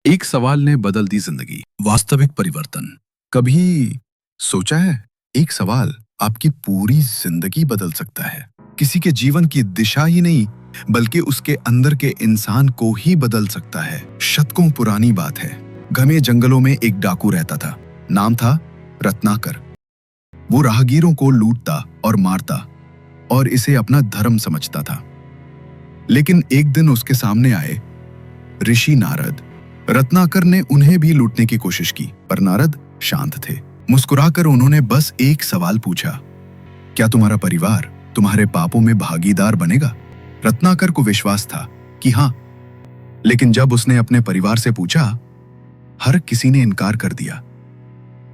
एक सवाल ने बदल दी जिंदगी। वास्तविक परिवर्तन। कभी सोचा है, एक सवाल आपकी पूरी जिंदगी बदल सकता है। किसी के जीवन की दिशा ही नहीं, बल्कि उसके अंदर के इंसान को ही बदल सकता है। शतकों पुरानी बात है। घने जंगलों में एक डाकू रहता था। नाम था रत्नाकर। वो राहगीरों को लूटता और मारता और इसे अपना धर्म समझता था। लेकिन एक दिन उसके सामने आए ऋषि नारद। रत्नाकर ने उन्हें भी लूटने की कोशिश की, पर नारद शांत थे। मुस्कुराकर उन्होंने बस एक सवाल पूछा, क्या तुम्हारा परिवार तुम्हारे पापों में भागीदार बनेगा? रत्नाकर को विश्वास था कि हाँ, लेकिन जब उसने अपने परिवार से पूछा, हर किसी ने इनकार कर दिया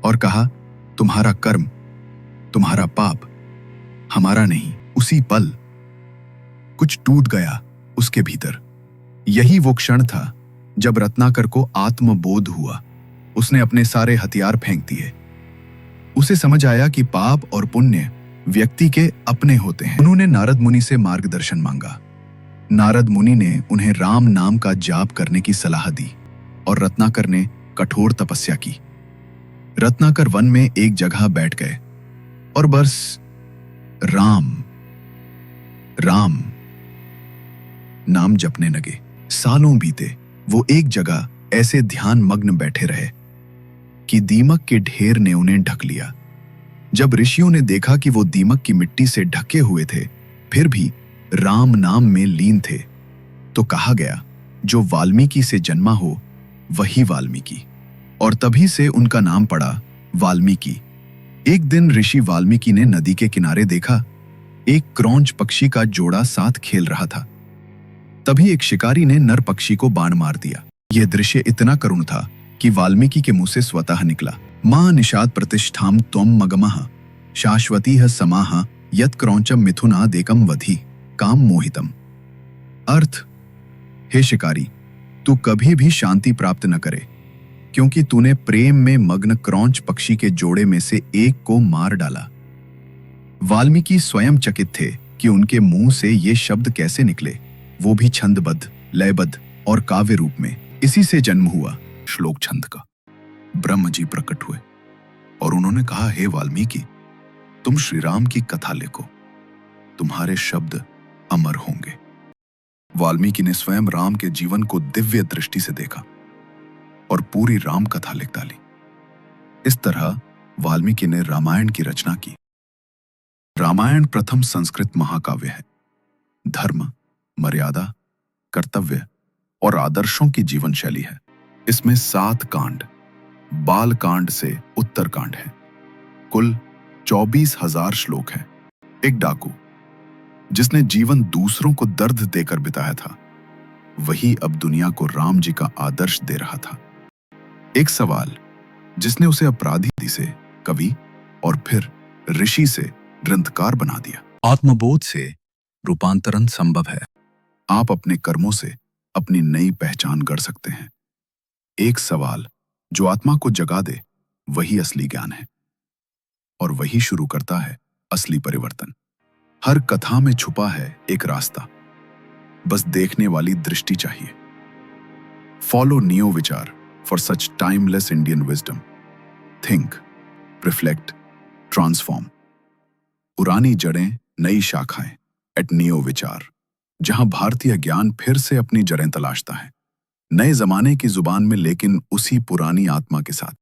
और कहा, तुम्हारा कर्म, तुम्हारा पाप, हमारा नहीं। उसी पल कुछ टूट गया उसके भीतर। यही वो क्षण था जब रत्नाकर को आत्मबोध हुआ। उसने अपने सारे हथियार फेंक दिए। उसे समझ आया कि पाप और पुण्य व्यक्ति के अपने होते हैं। उन्होंने नारद मुनि से मार्गदर्शन मांगा। नारद मुनि ने उन्हें राम नाम का जाप करने की सलाह दी और रत्नाकर ने कठोर तपस्या की। रत्नाकर वन में एक जगह बैठ गए और बस राम राम नाम जपने लगे। सालों बीते। वो एक जगह ऐसे ध्यान मग्न बैठे रहे कि दीमक के ढेर ने उन्हें ढक लिया। जब ऋषियों ने देखा कि वो दीमक की मिट्टी से ढके हुए थे, फिर भी राम नाम में लीन थे, तो कहा गया, जो वाल्मीकि से जन्मा हो वही वाल्मीकि। और तभी से उनका नाम पड़ा वाल्मीकि। एक दिन ऋषि वाल्मीकि ने नदी के किनारे देखा, एक क्रौंच पक्षी का जोड़ा साथ खेल रहा था। तभी एक शिकारी ने नर पक्षी को बाण मार दिया। यह दृश्य इतना करुण था कि वाल्मीकि के मुंह से स्वतः निकला, मां निषाद प्रतिष्ठाम त्वम मगमः शाश्वतीह समाह यत् क्रौंचम मिथुनादेकम वधि काम मोहितम। अर्थ, हे शिकारी, तू कभी भी शांति प्राप्त न करे, क्योंकि तूने प्रेम में मग्न क्रौंच पक्षी के जोड़े में से एक को मार डाला। वाल्मीकि स्वयं चकित थे कि उनके मुंह से ये शब्द कैसे निकले, वो भी छंदबद्ध, लयबद्ध और काव्य रूप में। इसी से जन्म हुआ श्लोक छंद का। ब्रह्म जी प्रकट हुए और उन्होंने कहा, हे वाल्मीकि, तुम श्री राम की कथा लिखो, तुम्हारे शब्द अमर होंगे। वाल्मीकि ने स्वयं राम के जीवन को दिव्य दृष्टि से देखा और पूरी राम कथा लिख डाली। इस तरह वाल्मीकि ने रामायण की रचना की। रामायण प्रथम संस्कृत महाकाव्य है। धर्म, मर्यादा, कर्तव्य और आदर्शों की जीवन शैली है। इसमें 7 कांड, बाल कांड से उत्तर कांड है। कुल 24,000 श्लोक हैं। एक डाकू जिसने जीवन दूसरों को दर्द देकर बिताया था, वही अब दुनिया को राम जी का आदर्श दे रहा था। एक सवाल जिसने उसे अपराधी से कवि और फिर ऋषि से ग्रंथकार बना दिया। आत्मबोध से रूपांतरण संभव है। आप अपने कर्मों से अपनी नई पहचान गढ़ सकते हैं। एक सवाल जो आत्मा को जगा दे, वही असली ज्ञान है और वही शुरू करता है असली परिवर्तन। हर कथा में छुपा है एक रास्ता, बस देखने वाली दृष्टि चाहिए। फॉलो नियो विचार for such timeless Indian wisdom. Think, reflect, transform. पुरानी जड़ें, नई शाखाएं एट नियो विचार, जहां भारतीय ज्ञान फिर से अपनी जड़ें तलाशता है, नए जमाने की जुबान में, लेकिन उसी पुरानी आत्मा के साथ।